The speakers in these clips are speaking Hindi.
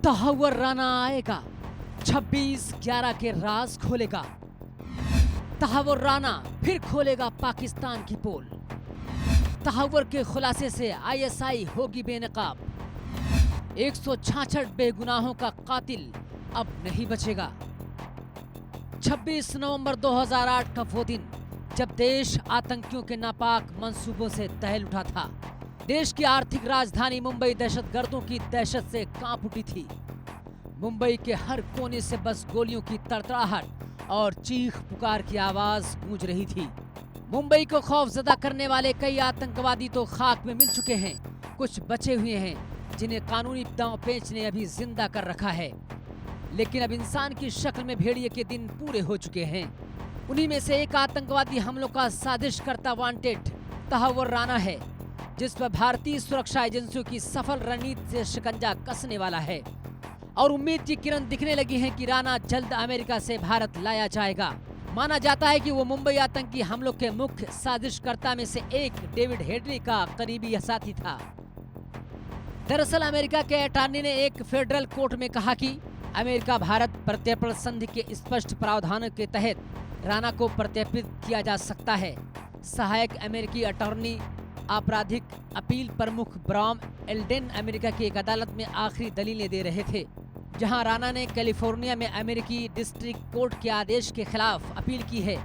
तहव्वुर राना आएगा, 26/11 के राज खोलेगा। तहव्वुर राना फिर खोलेगा पाकिस्तान की पोल। तहव्वुर के खुलासे से आईएसआई होगी बेनकाब। 166 बेगुनाहों का कातिल अब नहीं बचेगा। 26 नवंबर 2008 का वो दिन जब देश आतंकियों के नापाक मंसूबों से दहल उठा था। देश की आर्थिक राजधानी मुंबई दहशतगर्दों की दहशत से कांप उठी थी। मुंबई के हर कोने से बस गोलियों की तड़तड़ाहट और चीख पुकार की आवाज गूंज रही थी। मुंबई को खौफजदा करने वाले कई आतंकवादी तो खाक में मिल चुके हैं, कुछ बचे हुए हैं जिन्हें कानूनी दांव पेच ने अभी जिंदा कर रखा है। लेकिन अब इंसान की शक्ल में भेड़िए के दिन पूरे हो चुके हैं। उन्हीं में से एक आतंकवादी हमलों का साजिश करता वांटेड तहव्वुर राना है, जिस पर भारतीय सुरक्षा एजेंसियों की सफल रणनीति से शिकंजा कसने वाला है। और उम्मीद की किरण दिखने लगी है कि राना जल्द अमेरिका से भारत लाया जाएगा। माना जाता है कि वो मुंबई आतंकी हमलों के मुख्य साजिशकर्ता में से एक डेविड हेडली का करीबी साथी था। दरअसल अमेरिका के अटॉर्नी ने एक फेडरल कोर्ट में कहा कि अमेरिका भारत प्रत्यर्पण संधि के स्पष्ट प्रावधानों के तहत राना को प्रत्यर्पित किया जा सकता है। सहायक अमेरिकी अटॉर्नी आपराधिक अपील प्रमुख ब्राम एल्डेन अमेरिका की एक अदालत में आखिरी दलीलें दे रहे थे, जहां राना ने कैलिफोर्निया में अमेरिकी डिस्ट्रिक्ट कोर्ट के आदेश के खिलाफ अपील की है,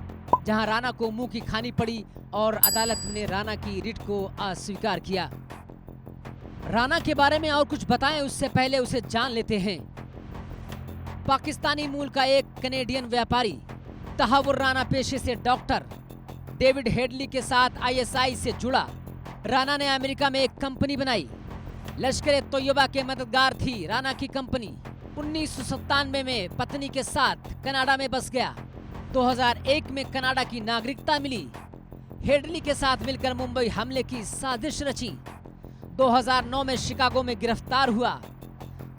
जहां राना को मुंह की खानी पड़ी और अदालत ने राना की रिट को अस्वीकार किया। राना के बारे में और कुछ बताएं उससे पहले उसे जान लेते हैं। पाकिस्तानी मूल का एक कनेडियन व्यापारी तहव्वुर राना पेशे से डॉक्टर, डेविड हेडली के साथ आईएसआई से जुड़ा। राना ने अमेरिका में एक कंपनी बनाई। लश्कर-ए-तोयबा के मददगार थी राना की कंपनी। 1997 में पत्नी के साथ कनाडा में बस गया। 2001 में कनाडा की नागरिकता मिली। हेडली के साथ मिलकर मुंबई हमले की साजिश रची। 2009 में शिकागो में गिरफ्तार हुआ।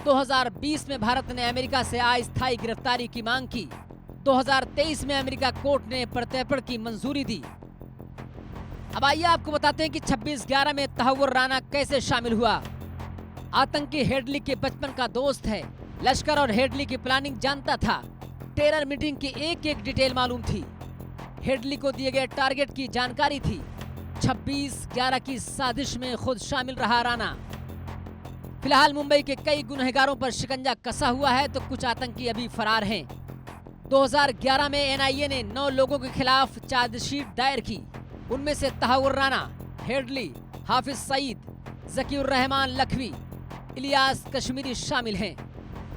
2020 में भारत ने अमेरिका से अस्थायी गिरफ्तारी की मांग की। 2023 में अमेरिका कोर्ट ने प्रत्यर्पण की मंजूरी दी। अब आइए आपको बताते हैं कि 26/11 में तहव्वुर राना कैसे शामिल हुआ। आतंकी हेडली के बचपन का दोस्त है। लश्कर और हेडली की प्लानिंग जानता था। टेरर मीटिंग की एक एक डिटेल मालूम थी। हेडली को दिए गए टारगेट की जानकारी थी। 26/11 की साजिश में खुद शामिल रहा राना। फिलहाल मुंबई के कई गुनहगारों पर शिकंजा कसा हुआ है, तो कुछ आतंकी अभी फरार हैं। 2011 में एनआईए ने 9 लोगों के खिलाफ चार्जशीट दायर की। उनमें से तहव्वुर राना, हेडली, हाफिज सईद, जकीउर रहमान लखवी, इलियास कश्मीरी शामिल हैं।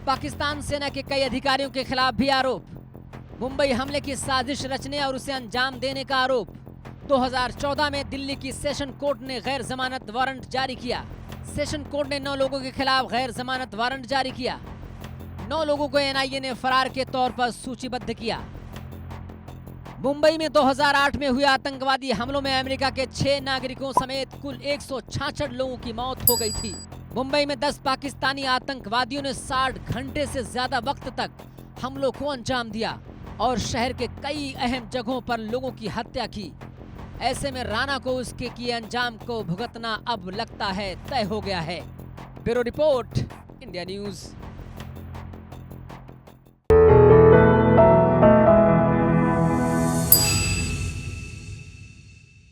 पाकिस्तान सेना के कई अधिकारियों के खिलाफ भी आरोप। मुंबई हमले की साजिश रचने और उसे अंजाम देने का आरोप। 2014 में दिल्ली की सेशन कोर्ट ने गैर जमानत वारंट जारी किया। सेशन कोर्ट ने 9 लोगों के खिलाफ गैर जमानत वारंट जारी किया। 9 लोगों को एनआईए ने फरार के तौर पर सूचीबद्ध किया। मुंबई में 2008 में हुए आतंकवादी हमलों में अमेरिका के 6 नागरिकों समेत कुल 166 लोगों की मौत हो गई थी। मुंबई में 10 पाकिस्तानी आतंकवादियों ने 60 घंटे से ज्यादा वक्त तक हमलों को अंजाम दिया और शहर के कई अहम जगहों पर लोगों की हत्या की। ऐसे में राना को उसके किए अंजाम को भुगतना अब लगता है तय हो गया है। Bureau report, India news.